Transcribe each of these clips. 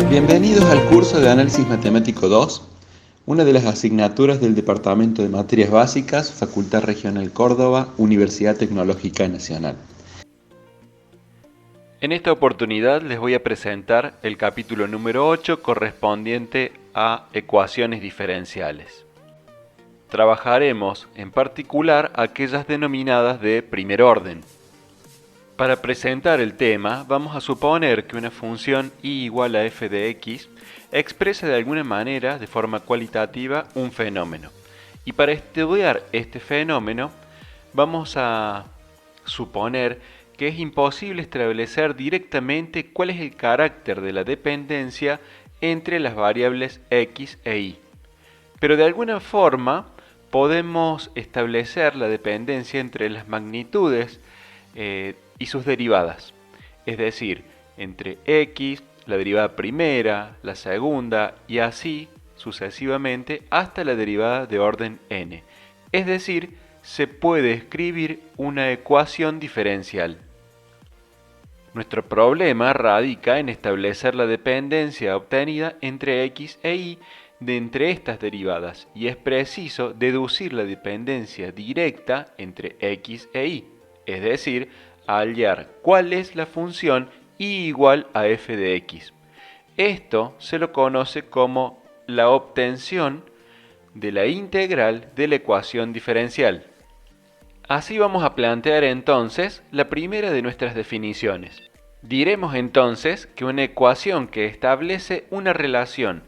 Bienvenidos al curso de Análisis Matemático 2, una de las asignaturas del Departamento de Materias Básicas, Facultad Regional Córdoba, Universidad Tecnológica Nacional. En esta oportunidad les voy a presentar el capítulo número 8 correspondiente a ecuaciones diferenciales. Trabajaremos en particular aquellas denominadas de primer orden. Para presentar el tema, vamos a suponer que una función y igual a f de x expresa de alguna manera, de forma cualitativa, un fenómeno. Y para estudiar este fenómeno, vamos a suponer que es imposible establecer directamente cuál es el carácter de la dependencia entre las variables x e y. Pero de alguna forma podemos establecer la dependencia entre las magnitudes y sus derivadas, es decir, entre x, la derivada primera, la segunda y así sucesivamente hasta la derivada de orden n. Es decir, se puede escribir una ecuación diferencial. Nuestro problema radica en establecer la dependencia obtenida entre x e y de entre estas derivadas y es preciso deducir la dependencia directa entre x e y, es decir, hallar cuál es la función y igual a f de x. Esto se lo conoce como la obtención de la integral de la ecuación diferencial. Así vamos a plantear entonces la primera de nuestras definiciones. Diremos entonces que una ecuación que establece una relación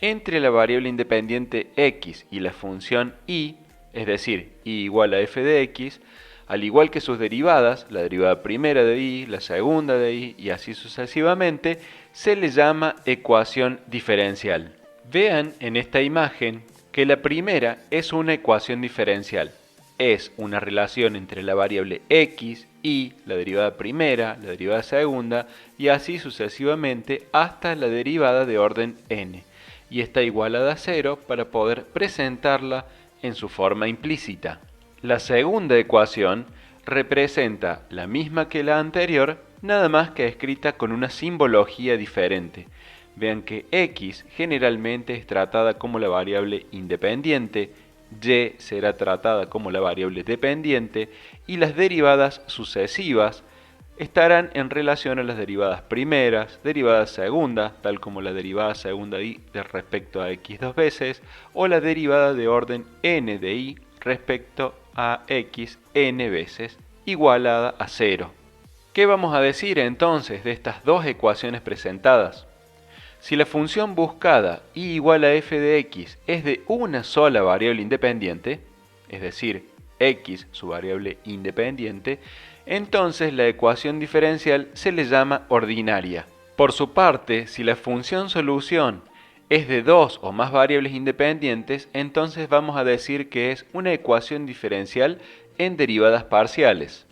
entre la variable independiente x y la función y, es decir, y igual a f de x, al igual que sus derivadas, la derivada primera de y, la segunda de y así sucesivamente, se le llama ecuación diferencial. Vean en esta imagen que la primera es una ecuación diferencial. Es una relación entre la variable x y la derivada primera, la derivada segunda y así sucesivamente hasta la derivada de orden n. Y está igualada a 0 para poder presentarla en su forma implícita. La segunda ecuación representa la misma que la anterior, nada más que escrita con una simbología diferente. Vean que x generalmente es tratada como la variable independiente, y será tratada como la variable dependiente y las derivadas sucesivas estarán en relación a las derivadas primeras, derivadas segundas, tal como la derivada segunda de y respecto a x dos veces, o la derivada de orden n de y respecto a x n veces, igualada a 0. ¿Qué vamos a decir entonces de estas dos ecuaciones presentadas? Si la función buscada y igual a f de x es de una sola variable independiente, es decir, x su variable independiente, entonces la ecuación diferencial se le llama ordinaria. Por su parte, si la función solución es de dos o más variables independientes, entonces vamos a decir que es una ecuación diferencial en derivadas parciales.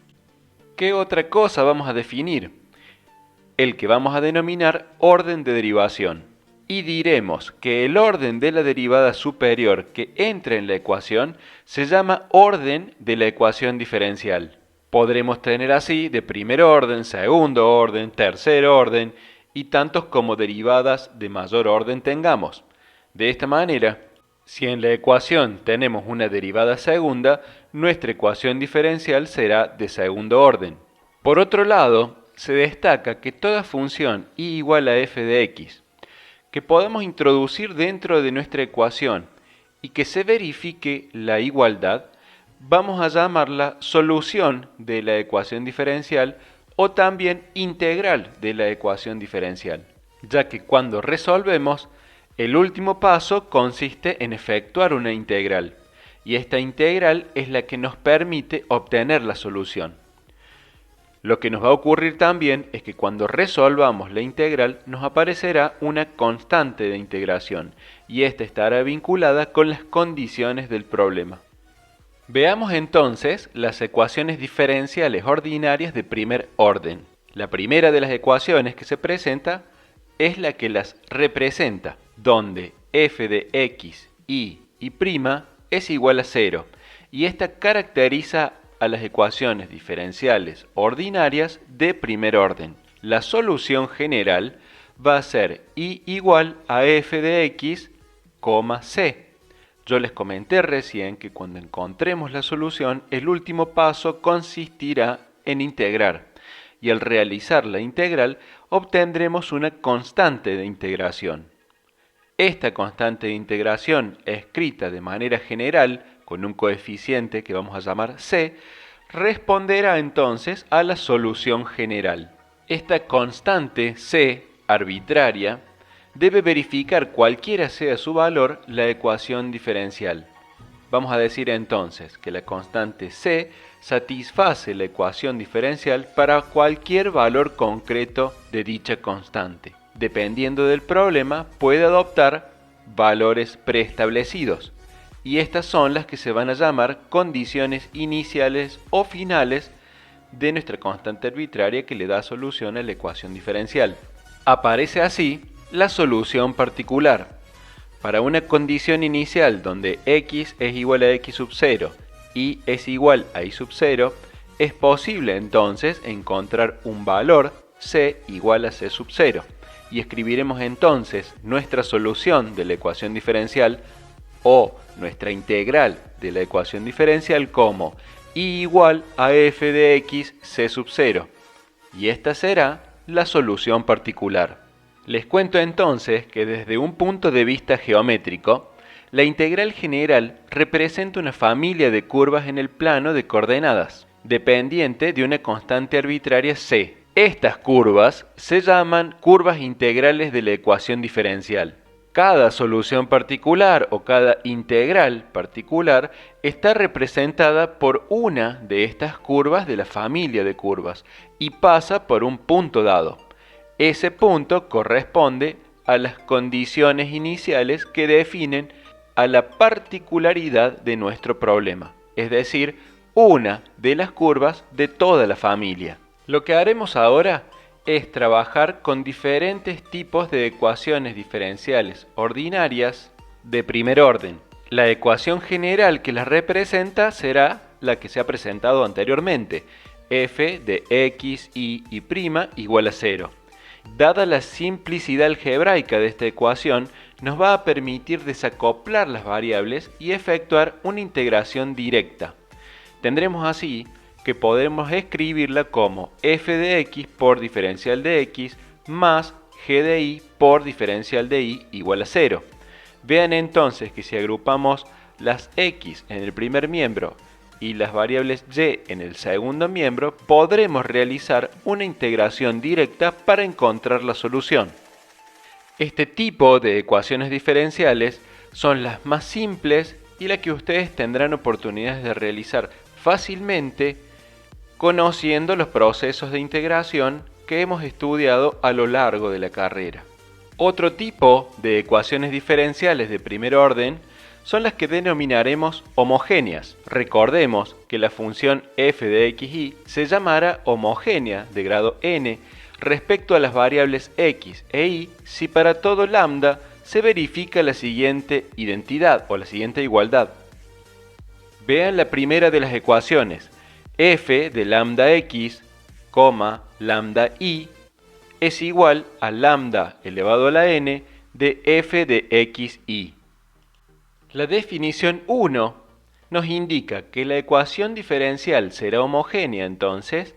¿Qué otra cosa vamos a definir? El que vamos a denominar orden de derivación. Y diremos que el orden de la derivada superior que entra en la ecuación se llama orden de la ecuación diferencial. Podremos tener así de primer orden, segundo orden, tercer orden y tantos como derivadas de mayor orden tengamos. De esta manera, si en la ecuación tenemos una derivada segunda, nuestra ecuación diferencial será de segundo orden. Por otro lado, se destaca que toda función y igual a f de x que podemos introducir dentro de nuestra ecuación y que se verifique la igualdad, vamos a llamarla solución de la ecuación diferencial o también integral de la ecuación diferencial, ya que cuando resolvemos, el último paso consiste en efectuar una integral, y esta integral es la que nos permite obtener la solución. Lo que nos va a ocurrir también es que cuando resolvamos la integral nos aparecerá una constante de integración y esta estará vinculada con las condiciones del problema. Veamos entonces las ecuaciones diferenciales ordinarias de primer orden. La primera de las ecuaciones que se presenta es la que las representa, donde f de x, y prima es igual a 0 y esta caracteriza a las ecuaciones diferenciales ordinarias de primer orden. La solución general va a ser y igual a f de x, c. Yo les comenté recién que cuando encontremos la solución, el último paso consistirá en integrar. Y al realizar la integral, obtendremos una constante de integración. Esta constante de integración, escrita de manera general, con un coeficiente que vamos a llamar c, responderá entonces a la solución general. Esta constante c, arbitraria, debe verificar cualquiera sea su valor la ecuación diferencial. Vamos a decir entonces que la constante c satisface la ecuación diferencial para cualquier valor concreto de dicha constante. Dependiendo del problema, puede adoptar valores preestablecidos, y estas son las que se van a llamar condiciones iniciales o finales de nuestra constante arbitraria que le da solución a la ecuación diferencial. Aparece así la solución particular. Para una condición inicial donde x es igual a x sub 0 y es igual a y sub 0, es posible entonces encontrar un valor c igual a c sub 0. Y escribiremos entonces nuestra solución de la ecuación diferencial o nuestra integral de la ecuación diferencial como y igual a f de x c sub 0. Y esta será la solución particular. Les cuento entonces que desde un punto de vista geométrico, la integral general representa una familia de curvas en el plano de coordenadas, dependiente de una constante arbitraria c. Estas curvas se llaman curvas integrales de la ecuación diferencial. Cada solución particular o cada integral particular está representada por una de estas curvas de la familia de curvas y pasa por un punto dado. Ese punto corresponde a las condiciones iniciales que definen a la particularidad de nuestro problema, es decir, una de las curvas de toda la familia. Lo que haremos ahora es trabajar con diferentes tipos de ecuaciones diferenciales ordinarias de primer orden. La ecuación general que las representa será la que se ha presentado anteriormente, f de x, y igual a 0. Dada la simplicidad algebraica de esta ecuación, nos va a permitir desacoplar las variables y efectuar una integración directa. Tendremos así que podemos escribirla como f de x por diferencial de x más g de y por diferencial de y igual a 0. Vean entonces que si agrupamos las x en el primer miembro y las variables y en el segundo miembro, podremos realizar una integración directa para encontrar la solución. Este tipo de ecuaciones diferenciales son las más simples y las que ustedes tendrán oportunidades de realizar fácilmente conociendo los procesos de integración que hemos estudiado a lo largo de la carrera. Otro tipo de ecuaciones diferenciales de primer orden son las que denominaremos homogéneas. Recordemos que la función f de xy se llamará homogénea de grado n respecto a las variables x e y si para todo lambda se verifica la siguiente identidad o la siguiente igualdad. Vean la primera de las ecuaciones. F de lambda x, lambda y es igual a lambda elevado a la n de f de xy. La definición 1 nos indica que la ecuación diferencial será homogénea entonces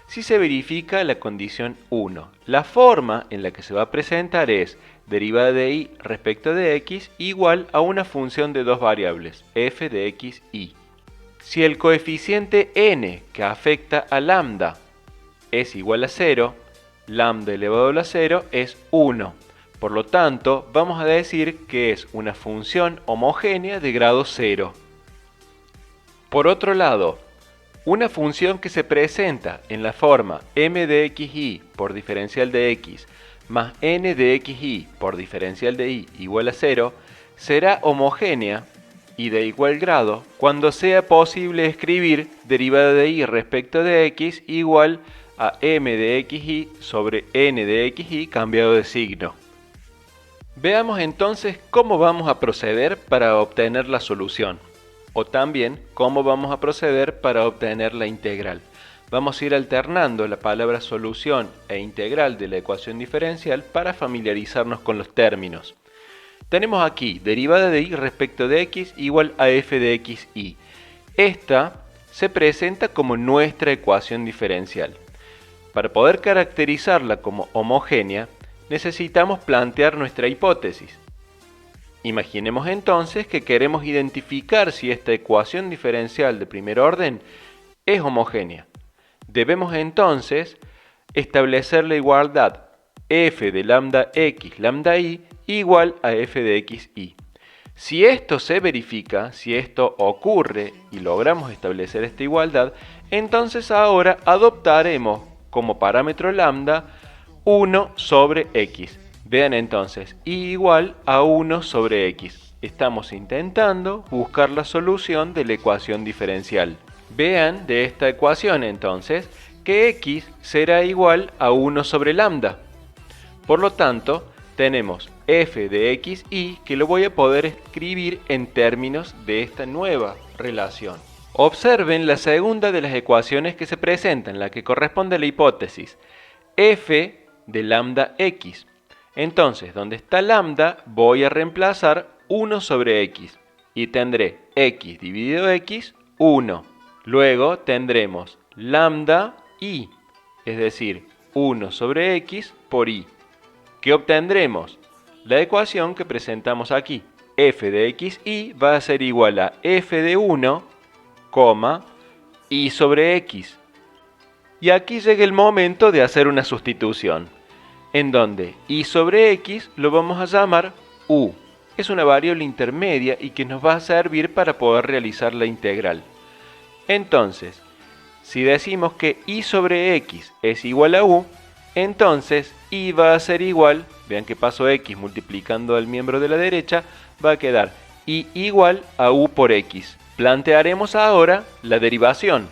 si se verifica la condición 1. La forma en la que se va a presentar es derivada de y respecto de x igual a una función de dos variables, f de x y. Si el coeficiente n que afecta a lambda es igual a 0, lambda elevado a la 0 es 1. Por lo tanto, vamos a decir que es una función homogénea de grado 0. Por otro lado, una función que se presenta en la forma m de xy por diferencial de x más n de xy por diferencial de y igual a 0 será homogénea y de igual grado cuando sea posible escribir derivada de y respecto de x igual a m de xy sobre n de xy cambiado de signo. Veamos entonces cómo vamos a proceder para obtener la solución, o también cómo vamos a proceder para obtener la integral. Vamos a ir alternando la palabra solución e integral de la ecuación diferencial para familiarizarnos con los términos. Tenemos aquí derivada de y respecto de x igual a f de xy. Esta se presenta como nuestra ecuación diferencial. Para poder caracterizarla como homogénea, necesitamos plantear nuestra hipótesis. Imaginemos entonces que queremos identificar si esta ecuación diferencial de primer orden es homogénea. Debemos entonces establecer la igualdad f de lambda x lambda y igual a f de xy. Si esto se verifica, si esto ocurre y logramos establecer esta igualdad, entonces ahora adoptaremos como parámetro lambda 1 sobre x. Vean entonces, y igual a 1 sobre x. Estamos intentando buscar la solución de la ecuación diferencial. Vean de esta ecuación entonces que x será igual a 1 sobre lambda. Por lo tanto, tenemos f de xy que lo voy a poder escribir en términos de esta nueva relación. Observen la segunda de las ecuaciones que se presentan, la que corresponde a la hipótesis f de lambda x. Entonces, donde está lambda, voy a reemplazar 1 sobre x y tendré x dividido x, 1. Luego tendremos lambda y, es decir, 1 sobre x por y. ¿Qué obtendremos? La ecuación que presentamos aquí, f de xy va a ser igual a f de 1, y sobre x. Y aquí llega el momento de hacer una sustitución, en donde y sobre x lo vamos a llamar u. Es una variable intermedia y que nos va a servir para poder realizar la integral. Entonces, si decimos que y sobre x es igual a u, entonces y va a ser igual, vean que paso x multiplicando al miembro de la derecha, va a quedar y igual a u por x. Plantearemos ahora la derivación.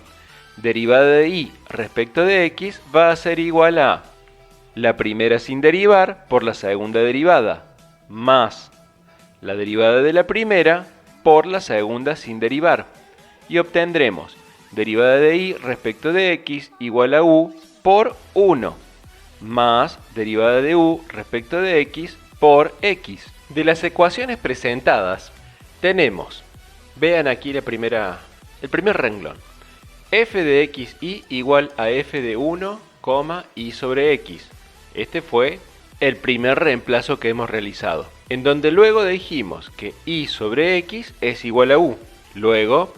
Derivada de y respecto de x va a ser igual a la primera sin derivar por la segunda derivada, más la derivada de la primera por la segunda sin derivar. Y obtendremos derivada de y respecto de x igual a u por 1, más derivada de u respecto de x por x. De las ecuaciones presentadas, tenemos, vean aquí el primer renglón, f de xy igual a f de 1, y sobre x. Este fue el primer reemplazo que hemos realizado, en donde luego dijimos que y sobre x es igual a u. Luego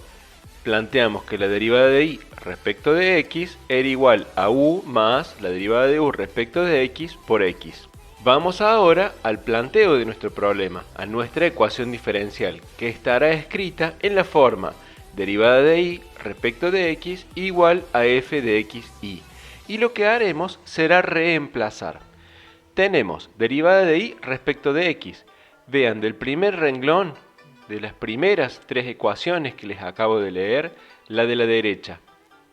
planteamos que la derivada de y respecto de x era igual a u más la derivada de u respecto de x por x. Vamos ahora al planteo de nuestro problema, a nuestra ecuación diferencial, que estará escrita en la forma derivada de y respecto de x igual a f de xy. Y lo que haremos será reemplazar. Tenemos derivada de y respecto de x. Vean, del primer renglón, de las primeras tres ecuaciones que les acabo de leer, la de la derecha.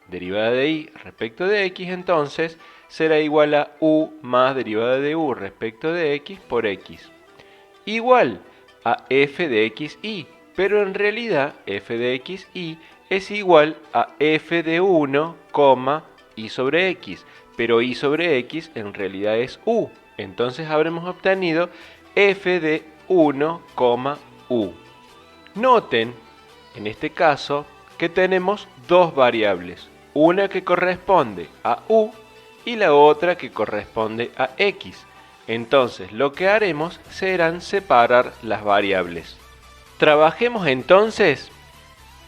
Derivada de y respecto de x entonces será igual a u más derivada de u respecto de x por x. Igual a f de xy, pero en realidad f de xy es igual a f de 1, y sobre x, pero y sobre x en realidad es u. Entonces habremos obtenido f de 1, u. Noten, en este caso, que tenemos dos variables, una que corresponde a u y la otra que corresponde a x. Entonces lo que haremos serán separar las variables. Trabajemos entonces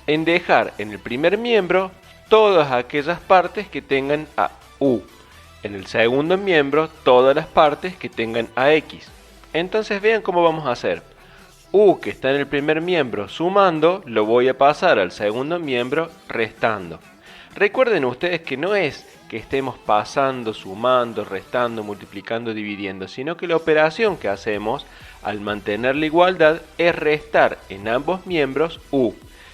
en dejar en el primer miembro todas aquellas partes que tengan a u. En el segundo miembro todas las partes que tengan a x. Entonces vean cómo vamos a hacer. U que está en el primer miembro sumando, lo voy a pasar al segundo miembro restando. Recuerden ustedes que no es que estemos pasando, sumando, restando, multiplicando, dividiendo, sino que la operación que hacemos al mantener la igualdad es restar en ambos miembros u.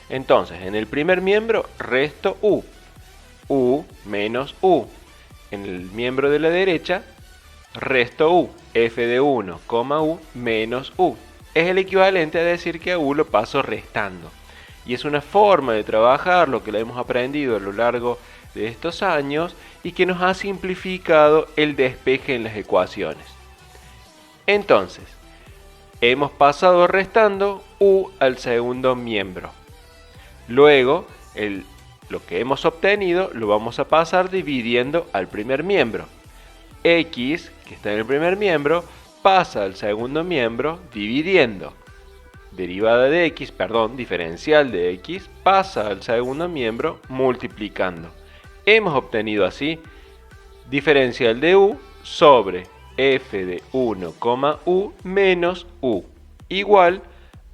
Entonces, en el primer miembro resto u menos u. En el miembro de la derecha resto u, f de 1, u menos u. Es el equivalente a decir que a u lo paso restando. Y es una forma de trabajar lo que lo hemos aprendido a lo largo de estos años y que nos ha simplificado el despeje en las ecuaciones. Entonces, hemos pasado restando u al segundo miembro. Luego, lo que hemos obtenido lo vamos a pasar dividiendo al primer miembro. X, que está en el primer miembro, pasa al segundo miembro dividiendo. Diferencial de X pasa al segundo miembro multiplicando. Hemos obtenido así diferencial de U sobre f de 1, u menos u igual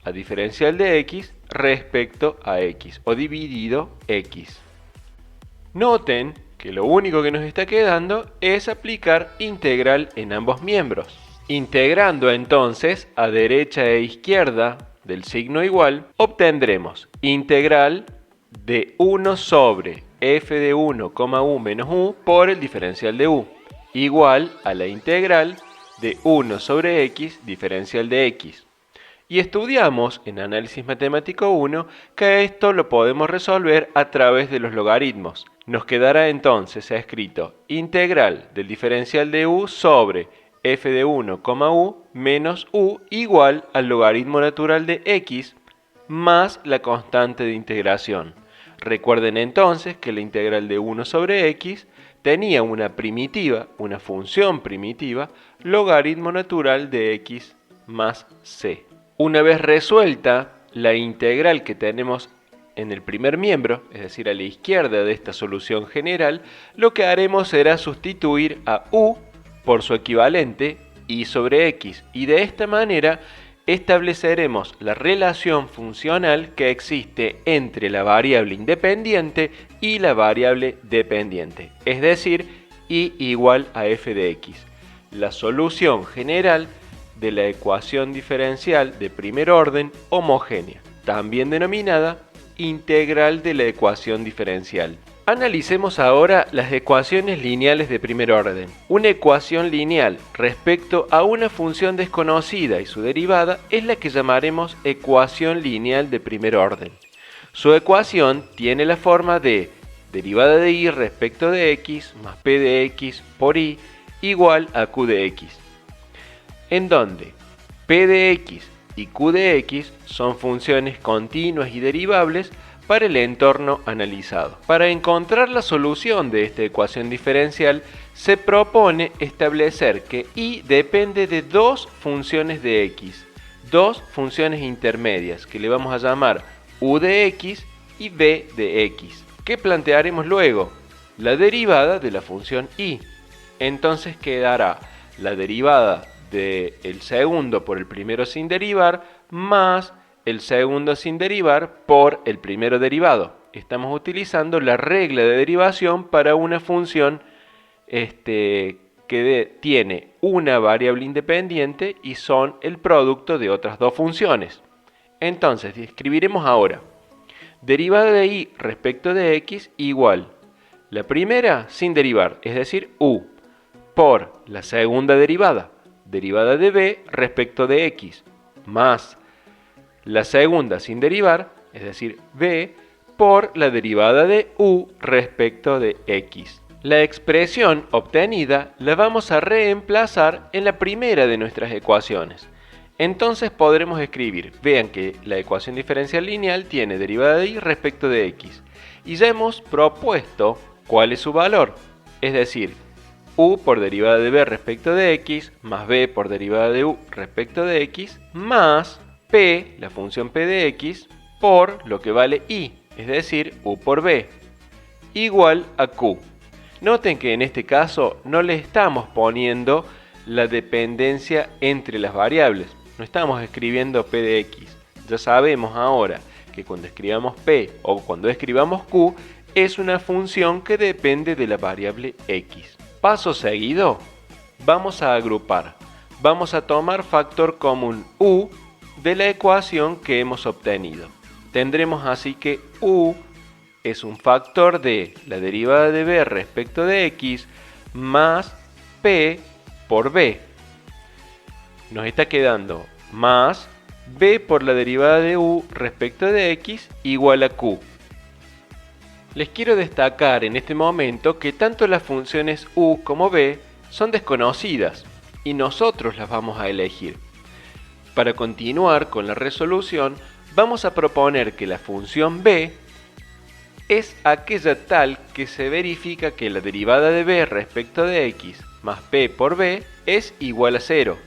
a diferencial de X respecto a X o dividido X. Noten que lo único que nos está quedando es aplicar integral en ambos miembros. Integrando entonces a derecha e izquierda del signo igual, obtendremos integral de 1 sobre f de 1, u menos u por el diferencial de u, igual a la integral de 1 sobre x diferencial de x. Y estudiamos en Análisis Matemático 1 que esto lo podemos resolver a través de los logaritmos. Nos quedará entonces escrito integral del diferencial de u sobre f de 1, u menos u igual al logaritmo natural de x más la constante de integración. Recuerden entonces que la integral de 1 sobre x tenía una función primitiva, logaritmo natural de x más c. Una vez resuelta la integral que tenemos en el primer miembro, es decir, a la izquierda de esta solución general, lo que haremos será sustituir a u por su equivalente y sobre x, y de esta manera estableceremos la relación funcional que existe entre la variable independiente y la variable dependiente, es decir, y igual a f de x, la solución general de la ecuación diferencial de primer orden homogénea, también denominada integral de la ecuación diferencial. Analicemos ahora las ecuaciones lineales de primer orden. Una ecuación lineal respecto a una función desconocida y su derivada es la que llamaremos ecuación lineal de primer orden. Su ecuación tiene la forma de derivada de y respecto de x más p de x por y igual a q de x, en donde p de x y q de x son funciones continuas y derivables para el entorno analizado. Para encontrar la solución de esta ecuación diferencial, se propone establecer que y depende de dos funciones de x, dos funciones intermedias que le vamos a llamar u de x y b de x, que plantearemos luego, la derivada de la función y. Entonces quedará la derivada del segundo por el primero sin derivar más el segundo sin derivar por el primero derivado. Estamos utilizando la regla de derivación para una función que tiene una variable independiente y son el producto de otras dos funciones. Entonces, escribiremos ahora derivada de y respecto de x igual la primera sin derivar, es decir, u, por la segunda derivada de b respecto de x, más la segunda sin derivar, es decir, b, por la derivada de u respecto de x. La expresión obtenida la vamos a reemplazar en la primera de nuestras ecuaciones. Entonces podremos escribir, vean que la ecuación diferencial lineal tiene derivada de y respecto de x. Y ya hemos propuesto cuál es su valor, es decir, u por derivada de b respecto de x, más b por derivada de u respecto de x, más p, la función p de x, por lo que vale y, es decir, u por b, igual a q. Noten que en este caso no le estamos poniendo la dependencia entre las variables, no estamos escribiendo p de x. Ya sabemos ahora que cuando escribamos p o cuando escribamos q, es una función que depende de la variable x. Paso seguido, vamos a agrupar. Vamos a tomar factor común u de la ecuación que hemos obtenido. Tendremos así que u es un factor de la derivada de b respecto de x más p por b. Nos está quedando más b por la derivada de u respecto de x igual a q. Les quiero destacar en este momento que tanto las funciones u como b son desconocidas y nosotros las vamos a elegir. Para continuar con la resolución, vamos a proponer que la función b es aquella tal que se verifica que la derivada de b respecto de x más p por b es igual a 0.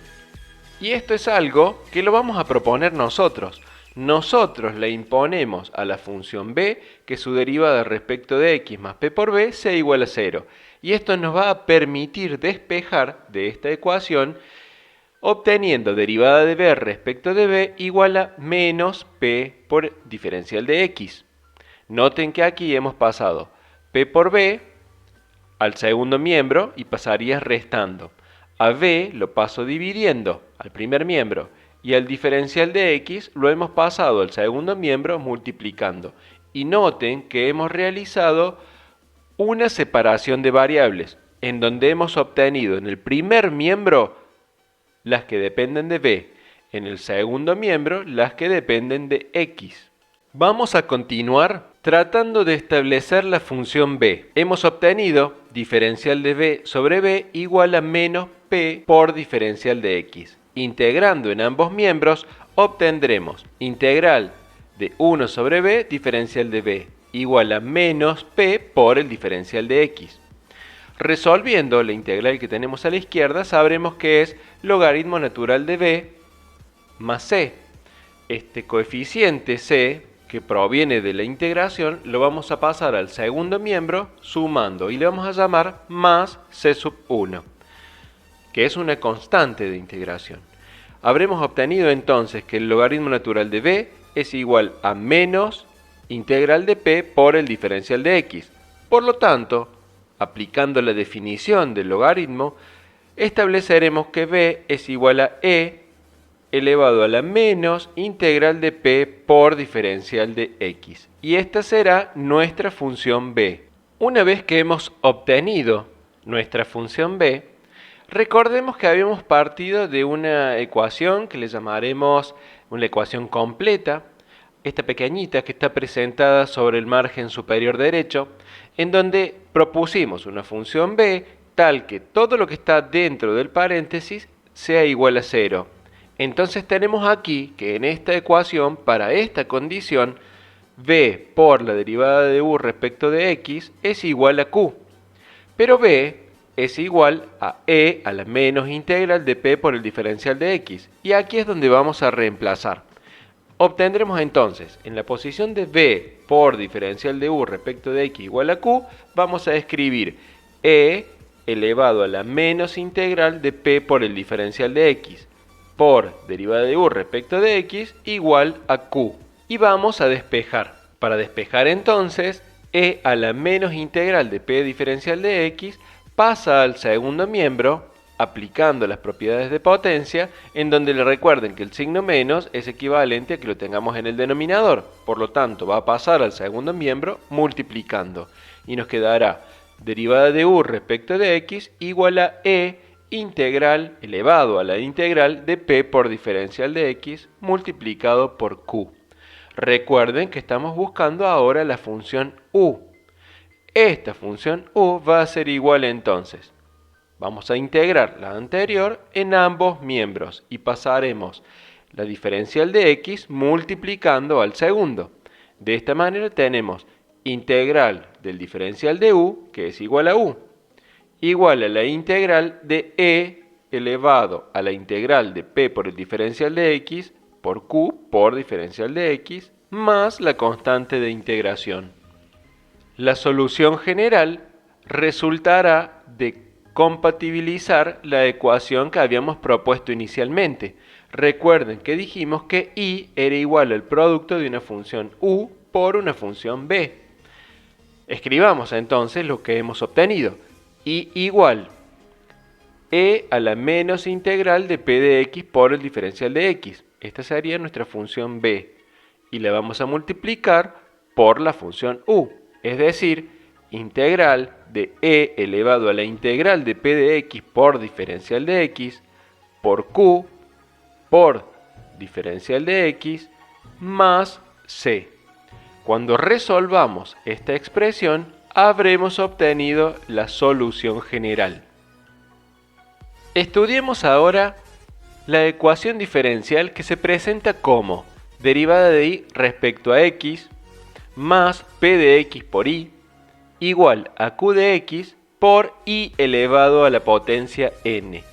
Y esto es algo que lo vamos a proponer nosotros. Nosotros le imponemos a la función b que su derivada respecto de x más p por b sea igual a 0. Y esto nos va a permitir despejar de esta ecuación obteniendo derivada de b respecto de b igual a menos p por diferencial de x. Noten que aquí hemos pasado p por b al segundo miembro y pasaría restando. A b lo paso dividiendo al primer miembro y al diferencial de x lo hemos pasado al segundo miembro multiplicando. Y noten que hemos realizado una separación de variables en donde hemos obtenido en el primer miembro las que dependen de b, en el segundo miembro las que dependen de x. Vamos a continuar tratando de establecer la función b. Hemos obtenido diferencial de b sobre b igual a menos p por diferencial de x. Integrando en ambos miembros obtendremos integral de 1 sobre b diferencial de b igual a menos p por el diferencial de x. Resolviendo la integral que tenemos a la izquierda sabremos que es logaritmo natural de b más c. Este coeficiente c que proviene de la integración lo vamos a pasar al segundo miembro sumando y le vamos a llamar más c sub 1, que es una constante de integración. Habremos obtenido entonces que el logaritmo natural de b es igual a menos integral de p por el diferencial de x. Por lo tanto, aplicando la definición del logaritmo, estableceremos que b es igual a e elevado a la menos integral de p por diferencial de x. Y esta será nuestra función b. Una vez que hemos obtenido nuestra función b, recordemos que habíamos partido de una ecuación que le llamaremos una ecuación completa, esta pequeñita que está presentada sobre el margen superior derecho, en donde propusimos una función b tal que todo lo que está dentro del paréntesis sea igual a 0. Entonces tenemos aquí que en esta ecuación, para esta condición, b por la derivada de u respecto de x es igual a q. Pero b es igual a e a la menos integral de p por el diferencial de x. Y aquí es donde vamos a reemplazar. Obtendremos entonces, en la posición de b por diferencial de u respecto de x igual a q, vamos a escribir e elevado a la menos integral de p por el diferencial de x por derivada de u respecto de x igual a q. Y vamos a despejar. Para despejar entonces, e a la menos integral de p diferencial de x pasa al segundo miembro aplicando las propiedades de potencia, en donde le recuerden que el signo menos es equivalente a que lo tengamos en el denominador. Por lo tanto, va a pasar al segundo miembro multiplicando. Y nos quedará derivada de u respecto de x igual a e integral elevado a la integral de p por diferencial de x multiplicado por q. Recuerden que estamos buscando ahora la función u. Esta función u va a ser igual entonces. Vamos a integrar la anterior en ambos miembros y pasaremos la diferencial de x multiplicando al segundo. De esta manera tenemos integral del diferencial de u, que es igual a u, igual a la integral de e elevado a la integral de p por el diferencial de x por q por diferencial de x más la constante de integración. La solución general resultará de compatibilizar la ecuación que habíamos propuesto inicialmente. Recuerden que dijimos que y era igual al producto de una función u por una función b. Escribamos entonces lo que hemos obtenido. Y igual e a la menos integral de p de x por el diferencial de x. Esta sería nuestra función b. Y la vamos a multiplicar por la función u. Es decir, integral de e elevado a la integral de p de x por diferencial de x por q por diferencial de x más c. Cuando resolvamos esta expresión, habremos obtenido la solución general. Estudiemos ahora la ecuación diferencial que se presenta como derivada de y respecto a x más p de x por y igual a q de x por y elevado a la potencia n.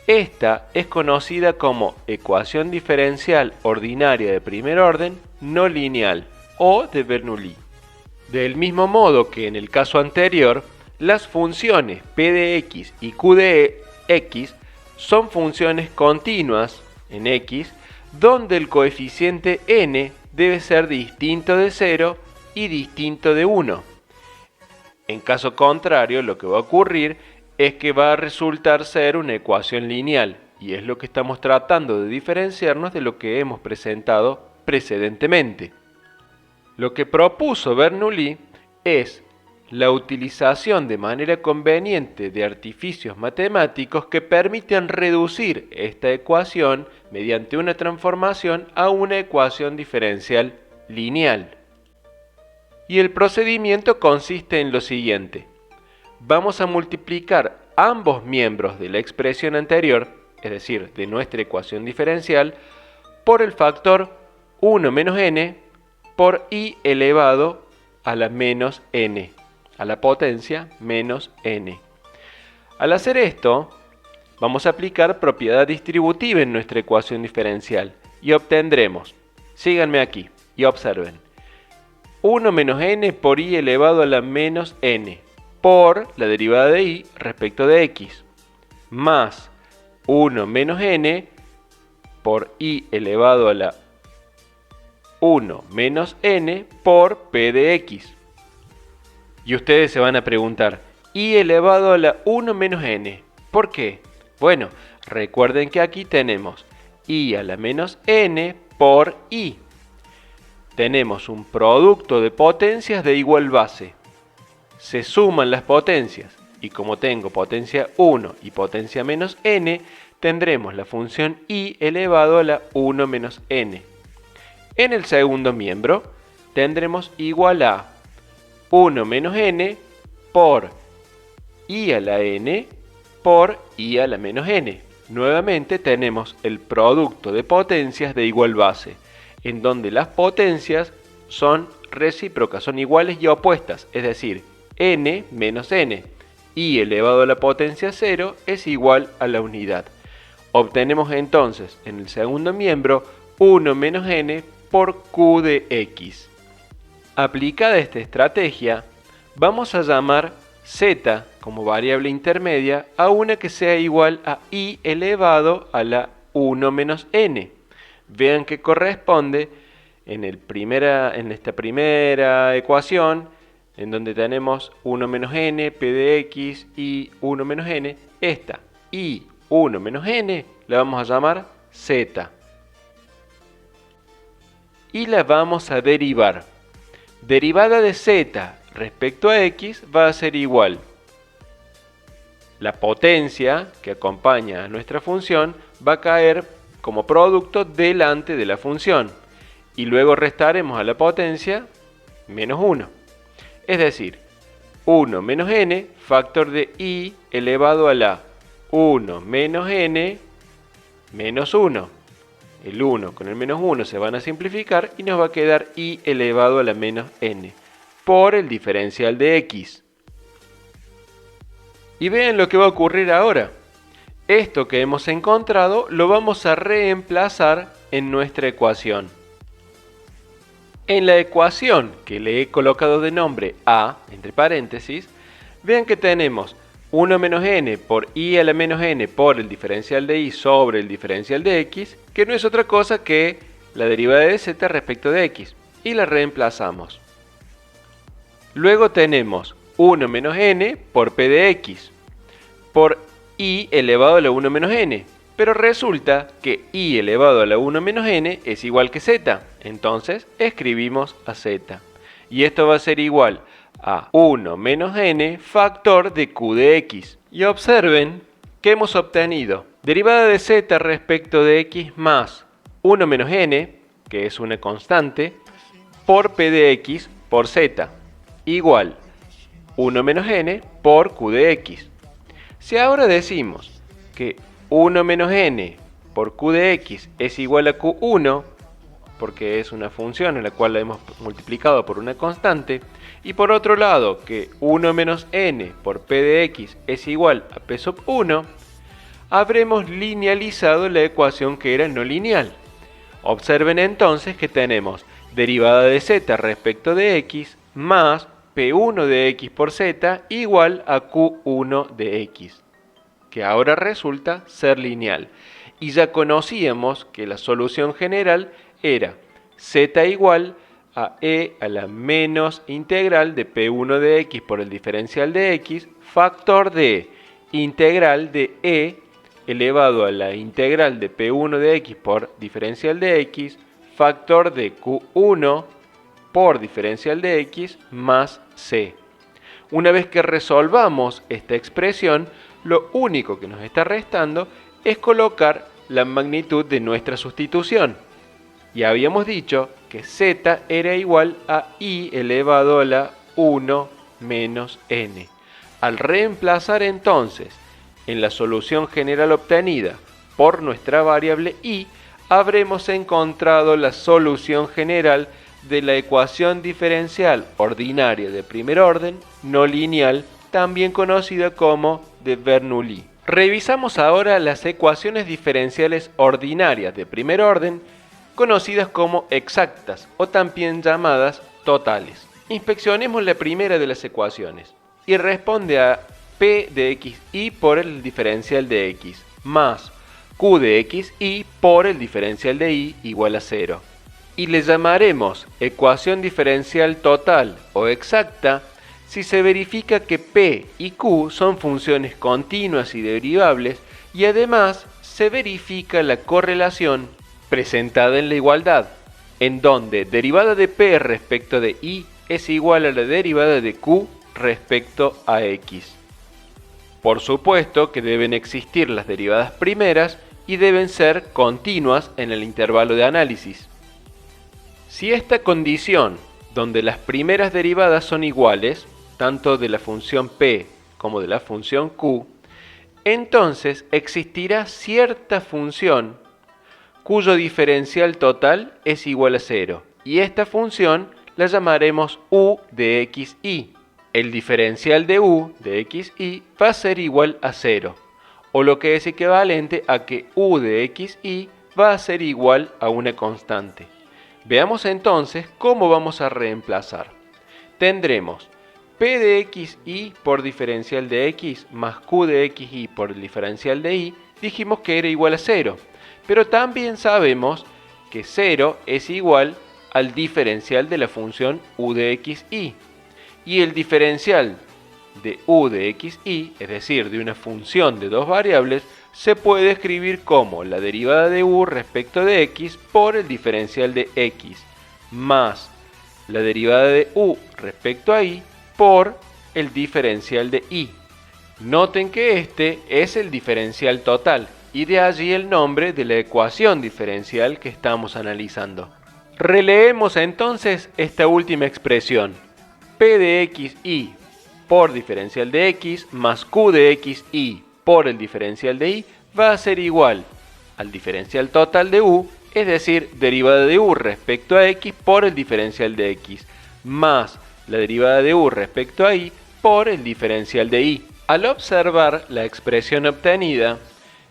Esta es conocida como ecuación diferencial ordinaria de primer orden no lineal o de Bernoulli. Del mismo modo que en el caso anterior, las funciones p de x y q de x son funciones continuas en x, donde el coeficiente n debe ser distinto de 0 y distinto de 1. En caso contrario, lo que va a ocurrir es que va a resultar ser una ecuación lineal, y es lo que estamos tratando de diferenciarnos de lo que hemos presentado precedentemente. Lo que propuso Bernoulli es la utilización de manera conveniente de artificios matemáticos que permiten reducir esta ecuación mediante una transformación a una ecuación diferencial lineal. Y el procedimiento consiste en lo siguiente. Vamos a multiplicar ambos miembros de la expresión anterior, es decir, de nuestra ecuación diferencial, por el factor 1 menos n por y elevado a la menos n, a la potencia menos n. Al hacer esto, vamos a aplicar propiedad distributiva en nuestra ecuación diferencial y obtendremos, síganme aquí y observen, 1 menos n por y elevado a la menos n por la derivada de y respecto de x, más 1 menos n por y elevado a la 1 menos n por p de x. Y ustedes se van a preguntar, y elevado a la 1 menos n, ¿por qué? Bueno, recuerden que aquí tenemos y a la menos n por y. Tenemos un producto de potencias de igual base. Se suman las potencias, y como tengo potencia 1 y potencia menos n, tendremos la función y elevado a la 1 menos n. En el segundo miembro tendremos igual a 1 menos n por y a la n por y a la menos n. Nuevamente tenemos el producto de potencias de igual base, en donde las potencias son recíprocas, son iguales y opuestas, es decir, n menos n, y elevado a la potencia 0 es igual a la unidad. Obtenemos entonces en el segundo miembro 1 menos n por q de x. Aplicada esta estrategia, vamos a llamar z como variable intermedia a una que sea igual a y elevado a la 1 menos n. Vean que corresponde en esta primera ecuación, en donde tenemos 1 menos n, p de x y 1 menos n, esta y 1 menos n la vamos a llamar z. Y la vamos a derivar. Derivada de z respecto a x va a ser igual. La potencia que acompaña a nuestra función va a caer como producto delante de la función. Y luego restaremos a la potencia menos 1. Es decir, 1 menos n, factor de y elevado a la 1 menos n menos 1. El 1 con el menos 1 se van a simplificar y nos va a quedar y elevado a la menos n por el diferencial de x. Y vean lo que va a ocurrir ahora. Esto que hemos encontrado lo vamos a reemplazar en nuestra ecuación. En la ecuación que le he colocado de nombre a, entre paréntesis, vean que tenemos 1 menos n por y a la menos n por el diferencial de y sobre el diferencial de x, que no es otra cosa que la derivada de z respecto de x, y la reemplazamos. Luego tenemos 1 menos n por p de x, por y elevado a la 1 menos n, pero resulta que y elevado a la 1 menos n es igual que z, entonces escribimos a z, y esto va a ser igual a 1 menos n factor de q de x. Y observen que hemos obtenido derivada de z respecto de x más 1 menos n, que es una constante, por p de x por z, igual 1 menos n por q de x. Si ahora decimos que 1 menos n por q de x es igual a q1, porque es una función en la cual la hemos multiplicado por una constante, y por otro lado que 1 menos n por p de x es igual a p sub 1, habremos linealizado la ecuación que era no lineal. Observen entonces que tenemos derivada de z respecto de x más p1 de x por z igual a q1 de x, que ahora resulta ser lineal. Y ya conocíamos que la solución general era z igual a e a la menos integral de p1 de x por el diferencial de x, factor de integral de e elevado a la integral de p1 de x por diferencial de x, factor de q1 por diferencial de x más c. Una vez que resolvamos esta expresión, lo único que nos está restando es colocar la magnitud de nuestra sustitución. Y habíamos dicho que z era igual a i elevado a la 1 menos n. Al reemplazar entonces en la solución general obtenida por nuestra variable i, habremos encontrado la solución general de la ecuación diferencial ordinaria de primer orden no lineal, también conocida como de Bernoulli. Revisamos ahora las ecuaciones diferenciales ordinarias de primer orden, conocidas como exactas o también llamadas totales. Inspeccionemos la primera de las ecuaciones y responde a p de xy por el diferencial de x más q de xy por el diferencial de y igual a 0. Y le llamaremos ecuación diferencial total o exacta si se verifica que p y q son funciones continuas y derivables y además se verifica la correlación presentada en la igualdad, en donde derivada de p respecto de y es igual a la derivada de q respecto a x. Por supuesto que deben existir las derivadas primeras y deben ser continuas en el intervalo de análisis. Si esta condición, donde las primeras derivadas son iguales, tanto de la función p como de la función q, entonces existirá cierta función cuyo diferencial total es igual a 0, y esta función la llamaremos u de xy. El diferencial de u de xy va a ser igual a 0, o lo que es equivalente a que u de xy va a ser igual a una constante. Veamos entonces cómo vamos a reemplazar. Tendremos p de xy por diferencial de x más q de xy por el diferencial de y, dijimos que era igual a 0, pero también sabemos que 0 es igual al diferencial de la función u de xy. Y el diferencial de u de xy, es decir, de una función de dos variables, se puede escribir como la derivada de u respecto de x por el diferencial de x, más la derivada de u respecto a y por el diferencial de y. Noten que este es el diferencial total, y de allí el nombre de la ecuación diferencial que estamos analizando. Releemos entonces esta última expresión. P de xy por diferencial de x más q de xy por el diferencial de y va a ser igual al diferencial total de u, es decir, derivada de u respecto a x por el diferencial de x, más la derivada de u respecto a y por el diferencial de y. Al observar la expresión obtenida,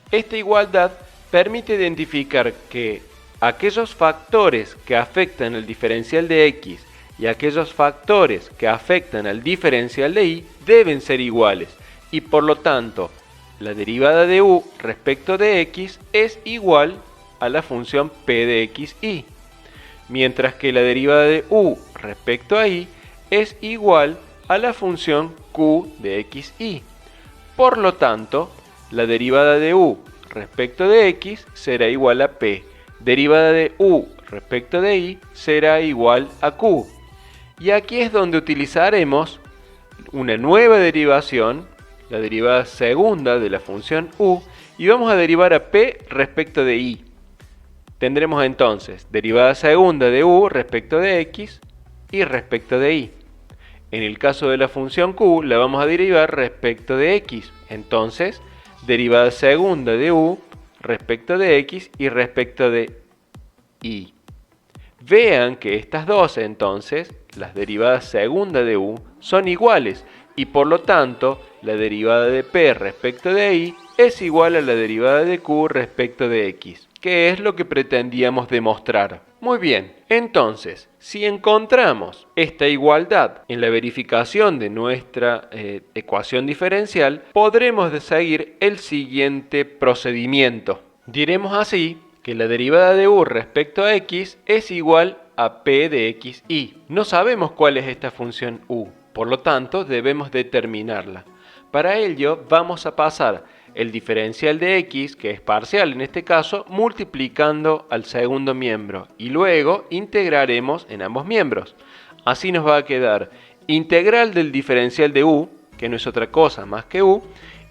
esta igualdad permite identificar que aquellos factores que afectan el diferencial de x y aquellos factores que afectan al diferencial de y deben ser iguales, y por lo tanto la derivada de u respecto de x es igual a la función p de xy, mientras que la derivada de u respecto a y es igual a la función q de xy. Por lo tanto, la derivada de u respecto de x será igual a p, derivada de u respecto de y será igual a q. Y aquí es donde utilizaremos una nueva derivación, la derivada segunda de la función u, y vamos a derivar a p respecto de y. Tendremos entonces derivada segunda de u respecto de x y respecto de y. En el caso de la función q, la vamos a derivar respecto de x. Entonces, derivada segunda de u respecto de x y respecto de y. Vean que estas dos, entonces, las derivadas segunda de u, son iguales y por lo tanto, la derivada de p respecto de y es igual a la derivada de q respecto de x, que es lo que pretendíamos demostrar. Muy bien, entonces, si encontramos esta igualdad en la verificación de nuestra ecuación diferencial, podremos seguir el siguiente procedimiento. Diremos así que la derivada de u respecto a x es igual a p de x y. No sabemos cuál es esta función u, por lo tanto debemos determinarla. Para ello vamos a pasar el diferencial de x, que es parcial en este caso, multiplicando al segundo miembro y luego integraremos en ambos miembros. Así nos va a quedar integral del diferencial de u, que no es otra cosa más que u,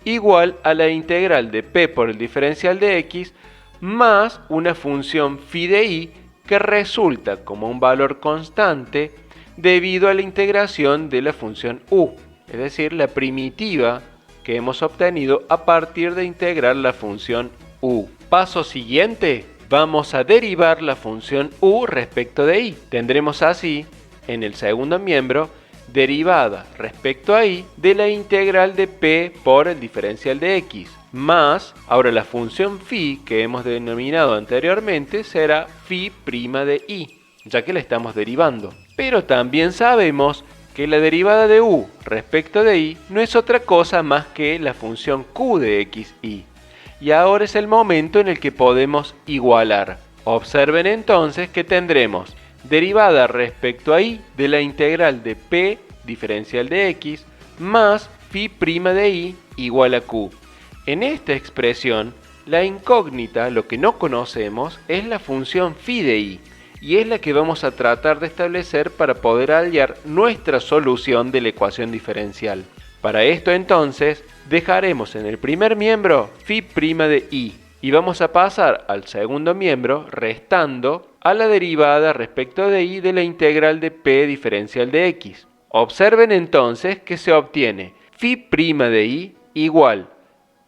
igual a la integral de p por el diferencial de x más una función phi de i que resulta como un valor constante debido a la integración de la función u, es decir, la primitiva que hemos obtenido a partir de integrar la función u. Paso siguiente, vamos a derivar la función u respecto de i. Tendremos así, en el segundo miembro, derivada respecto a i de la integral de p por el diferencial de x, más, ahora la función phi que hemos denominado anteriormente será phi' de i, ya que la estamos derivando. Pero también sabemos que la derivada de u respecto de i no es otra cosa más que la función q de x y. Y ahora es el momento en el que podemos igualar. Observen entonces que tendremos derivada respecto a i de la integral de p diferencial de x más phi' de i igual a q. En esta expresión, la incógnita, lo que no conocemos, es la función phi de i, y es la que vamos a tratar de establecer para poder hallar nuestra solución de la ecuación diferencial. Para esto entonces, dejaremos en el primer miembro phi' de i, y vamos a pasar al segundo miembro restando a la derivada respecto de i de la integral de p diferencial de x. Observen entonces que se obtiene phi' de i igual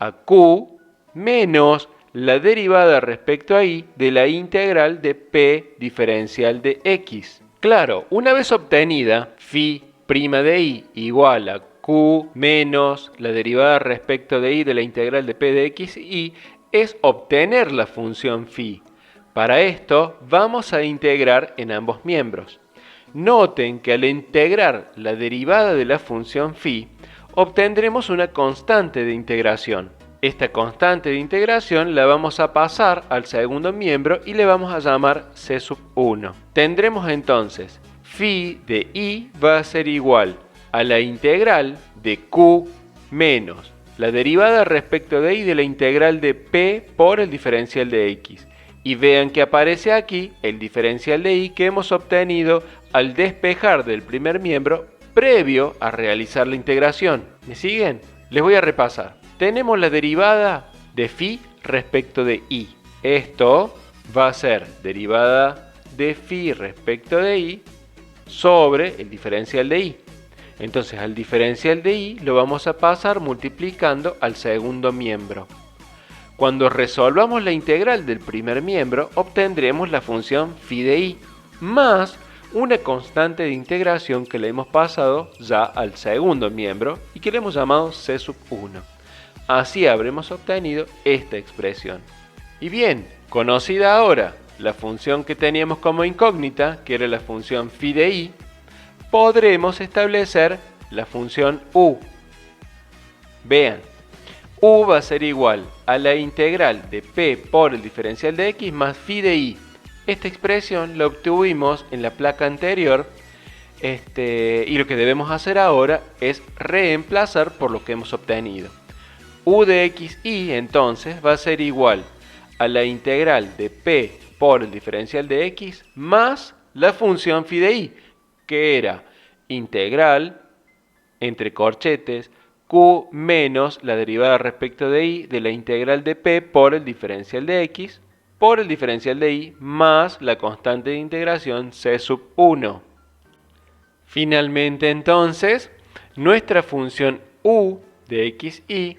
a q menos la derivada respecto a i de la integral de p diferencial de x. Claro, una vez obtenida phi' de i igual a q menos la derivada respecto de i de la integral de p de x y es obtener la función phi. Para esto vamos a integrar en ambos miembros. Noten que al integrar la derivada de la función phi, obtendremos una constante de integración. Esta constante de integración la vamos a pasar al segundo miembro y le vamos a llamar C1. Tendremos entonces phi de i va a ser igual a la integral de q menos la derivada respecto de i de la integral de p por el diferencial de x. Y vean que aparece aquí el diferencial de i que hemos obtenido al despejar del primer miembro previo a realizar la integración. ¿Me siguen? Les voy a repasar. Tenemos la derivada de phi respecto de i. Esto va a ser derivada de phi respecto de i sobre el diferencial de i. Entonces al diferencial de i lo vamos a pasar multiplicando al segundo miembro. Cuando resolvamos la integral del primer miembro, obtendremos la función phi de i más una constante de integración que le hemos pasado ya al segundo miembro y que le hemos llamado C1. Así habremos obtenido esta expresión. Y bien, conocida ahora la función que teníamos como incógnita, que era la función phi de i, podremos establecer la función u. Vean, u va a ser igual a la integral de p por el diferencial de x más phi de i. Esta expresión la obtuvimos en la placa anterior y lo que debemos hacer ahora es reemplazar por lo que hemos obtenido. U de x y entonces va a ser igual a la integral de p por el diferencial de x más la función phi de i, que era integral entre corchetes q menos la derivada respecto de i de la integral de p por el diferencial de x por el diferencial de i más la constante de integración C1. Finalmente entonces, nuestra función u de x, y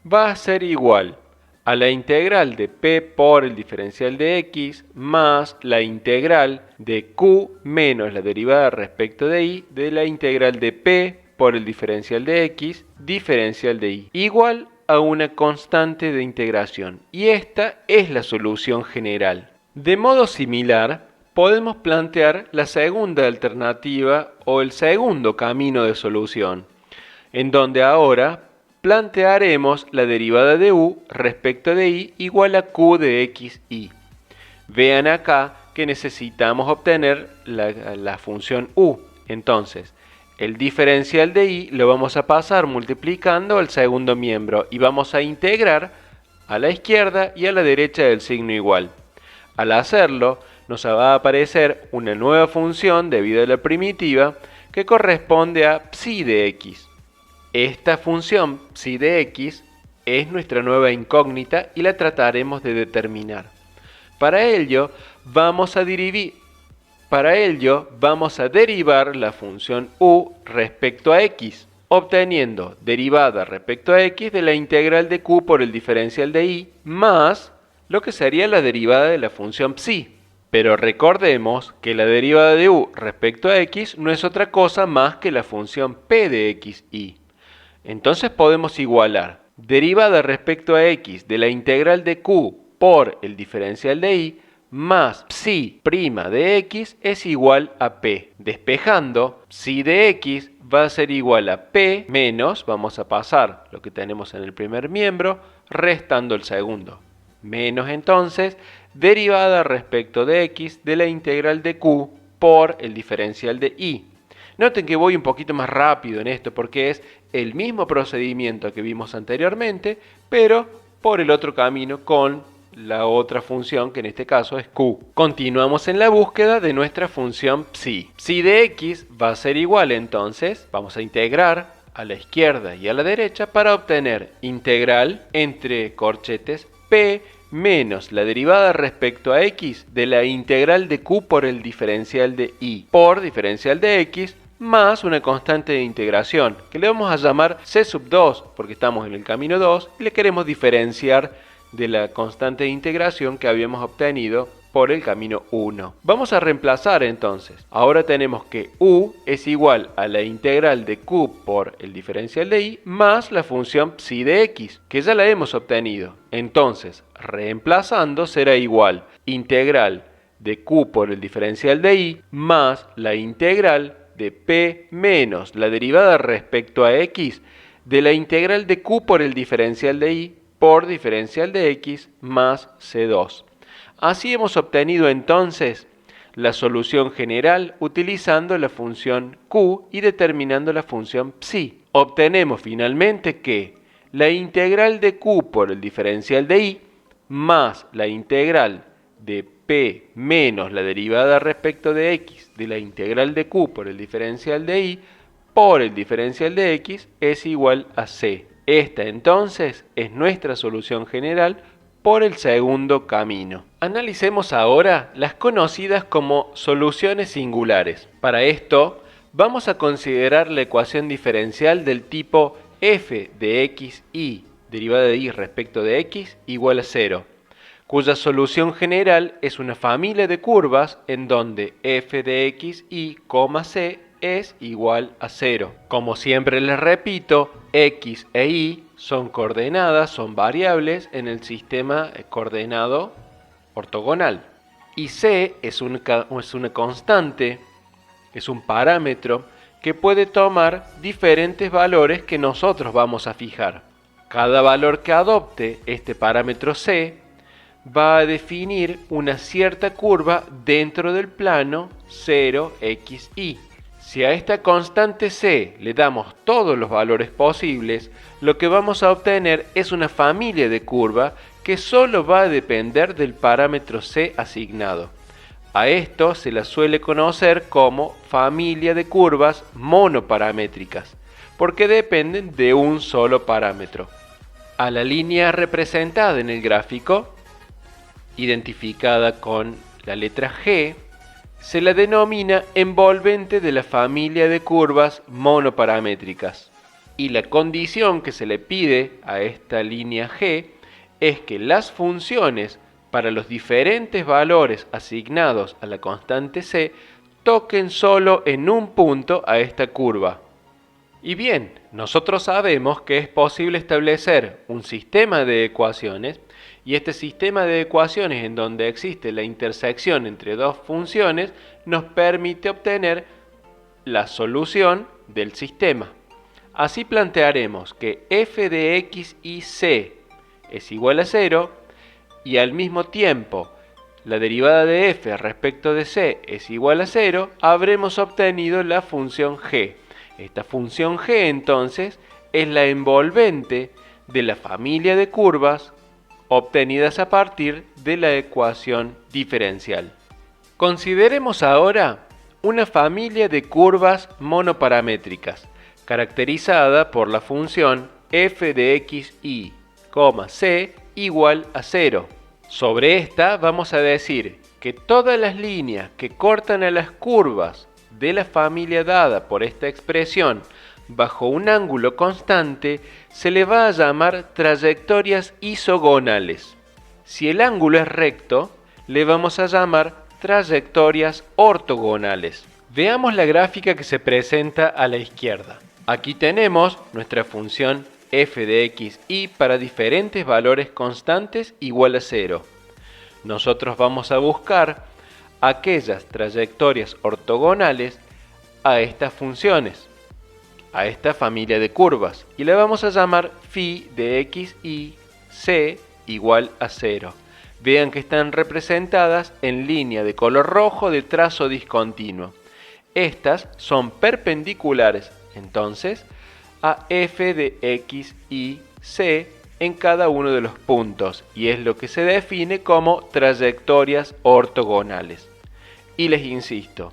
va a ser igual a la integral de p por el diferencial de x más la integral de q menos la derivada respecto de y de la integral de p por el diferencial de x diferencial de y igual a una constante de integración. Y esta es la solución general. De modo similar, podemos plantear la segunda alternativa o el segundo camino de solución, en donde ahora plantearemos la derivada de u respecto de y igual a q de x, y. Vean acá que necesitamos obtener la función u. Entonces, el diferencial de y lo vamos a pasar multiplicando al segundo miembro y vamos a integrar a la izquierda y a la derecha del signo igual. Al hacerlo, nos va a aparecer una nueva función debido a la primitiva que corresponde a psi de x. Esta función psi de x es nuestra nueva incógnita y la trataremos de determinar. Para ello vamos a derivar la función u respecto a x, obteniendo derivada respecto a x de la integral de q por el diferencial de y más lo que sería la derivada de la función psi. Pero recordemos que la derivada de u respecto a x no es otra cosa más que la función p de x, y. Entonces podemos igualar derivada respecto a x de la integral de q por el diferencial de y más psi' de x es igual a p. Despejando, psi de x va a ser igual a p menos, vamos a pasar lo que tenemos en el primer miembro, restando el segundo. Menos entonces, derivada respecto de x de la integral de q por el diferencial de y. Noten que voy un poquito más rápido en esto porque es el mismo procedimiento que vimos anteriormente, pero por el otro camino con la otra función que en este caso es q. Continuamos en la búsqueda de nuestra función psi. Psi de x va a ser igual entonces, vamos a integrar a la izquierda y a la derecha para obtener integral entre corchetes p menos la derivada respecto a x de la integral de q por el diferencial de y por diferencial de x más una constante de integración que le vamos a llamar c sub 2 porque estamos en el camino 2 y le queremos diferenciar de la constante de integración que habíamos obtenido por el camino 1. Vamos a reemplazar entonces. Ahora tenemos que u es igual a la integral de q por el diferencial de y más la función psi de x, que ya la hemos obtenido. Entonces, reemplazando será igual integral de q por el diferencial de y más la integral de p menos la derivada respecto a x de la integral de q por el diferencial de y por diferencial de x más c2. Así hemos obtenido entonces la solución general utilizando la función q y determinando la función psi. Obtenemos finalmente que la integral de q por el diferencial de y más la integral de p menos la derivada respecto de x de la integral de q por el diferencial de y por el diferencial de x es igual a c. Esta entonces es nuestra solución general por el segundo camino. Analicemos ahora las conocidas como soluciones singulares. Para esto vamos a considerar la ecuación diferencial del tipo f de x, y derivada de y respecto de x igual a 0, cuya solución general es una familia de curvas en donde f de x, y, c es igual a 0. Como siempre les repito, x e y son coordenadas, son variables en el sistema coordenado ortogonal. Y c es una constante, es un parámetro que puede tomar diferentes valores que nosotros vamos a fijar. Cada valor que adopte este parámetro c va a definir una cierta curva dentro del plano 0, x, y. Si a esta constante c le damos todos los valores posibles, lo que vamos a obtener es una familia de curva que solo va a depender del parámetro c asignado. A esto se la suele conocer como familia de curvas monoparamétricas, porque dependen de un solo parámetro. A la línea representada en el gráfico, identificada con la letra G, se la denomina envolvente de la familia de curvas monoparamétricas. Y la condición que se le pide a esta línea G es que las funciones para los diferentes valores asignados a la constante C toquen solo en un punto a esta curva. Y bien, nosotros sabemos que es posible establecer un sistema de ecuaciones, y este sistema de ecuaciones en donde existe la intersección entre dos funciones nos permite obtener la solución del sistema. Así plantearemos que f de x y c es igual a 0 y al mismo tiempo la derivada de f respecto de c es igual a 0, habremos obtenido la función g. Esta función g entonces es la envolvente de la familia de curvas obtenidas a partir de la ecuación diferencial. Consideremos ahora una familia de curvas monoparamétricas caracterizada por la función f de x y, c igual a 0. Sobre esta vamos a decir que todas las líneas que cortan a las curvas de la familia dada por esta expresión bajo un ángulo constante se le va a llamar trayectorias isogonales. Si el ángulo es recto, le vamos a llamar trayectorias ortogonales. Veamos la gráfica que se presenta a la izquierda. Aquí tenemos nuestra función f de x y para diferentes valores constantes igual a 0. Nosotros vamos a buscar aquellas trayectorias ortogonales a estas funciones, a esta familia de curvas, y le vamos a llamar phi de x y c igual a 0. Vean que están representadas en línea de color rojo de trazo discontinuo. Estas son perpendiculares entonces a f de x y c en cada uno de los puntos, y es lo que se define como trayectorias ortogonales. Y les insisto,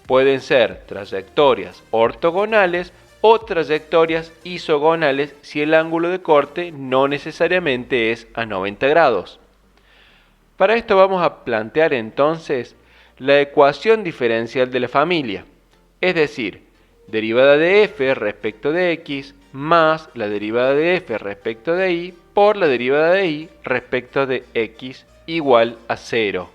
pueden ser trayectorias ortogonales o trayectorias isogonales si el ángulo de corte no necesariamente es a 90 grados. Para esto vamos a plantear entonces la ecuación diferencial de la familia, es decir, derivada de f respecto de x más la derivada de f respecto de y por la derivada de y respecto de x igual a 0.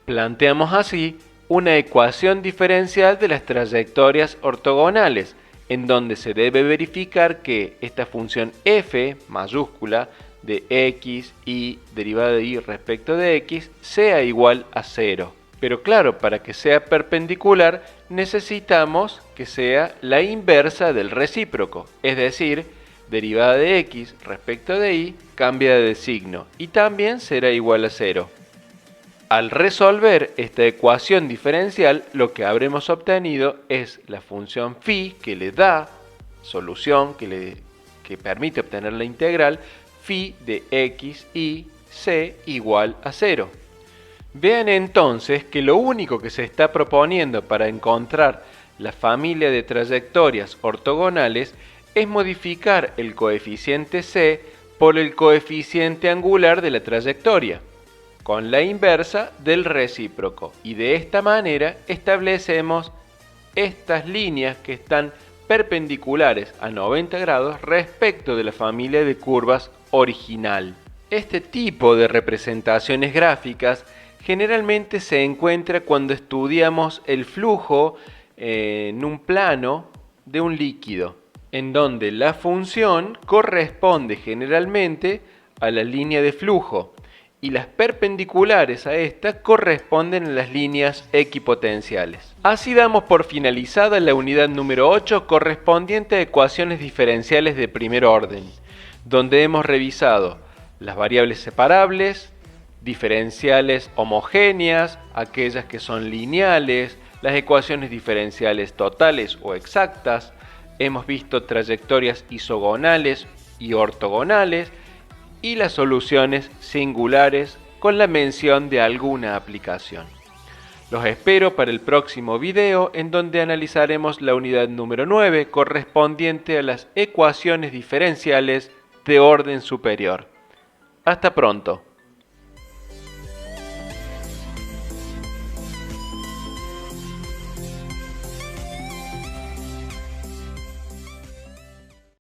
Planteamos así una ecuación diferencial de las trayectorias ortogonales, en donde se debe verificar que esta función f mayúscula de x y derivada de y respecto de x sea igual a 0. Pero claro, para que sea perpendicular necesitamos que sea la inversa del recíproco, es decir, derivada de x respecto de y cambia de signo y también será igual a 0. Al resolver esta ecuación diferencial, lo que habremos obtenido es la función phi que le da solución, que permite obtener la integral phi de x y c igual a 0. Vean entonces que lo único que se está proponiendo para encontrar la familia de trayectorias ortogonales es modificar el coeficiente c por el coeficiente angular de la trayectoria, con la inversa del recíproco, y de esta manera establecemos estas líneas que están perpendiculares a 90 grados respecto de la familia de curvas original. Este tipo de representaciones gráficas generalmente se encuentra cuando estudiamos el flujo en un plano de un líquido, en donde la función corresponde generalmente a la línea de flujo y las perpendiculares a esta corresponden a las líneas equipotenciales. Así damos por finalizada la unidad número 8 correspondiente a ecuaciones diferenciales de primer orden, donde hemos revisado las variables separables, diferenciales homogéneas, aquellas que son lineales, las ecuaciones diferenciales totales o exactas, hemos visto trayectorias isogonales y ortogonales y las soluciones singulares con la mención de alguna aplicación. Los espero para el próximo video en donde analizaremos la unidad número 9 correspondiente a las ecuaciones diferenciales de orden superior. Hasta pronto.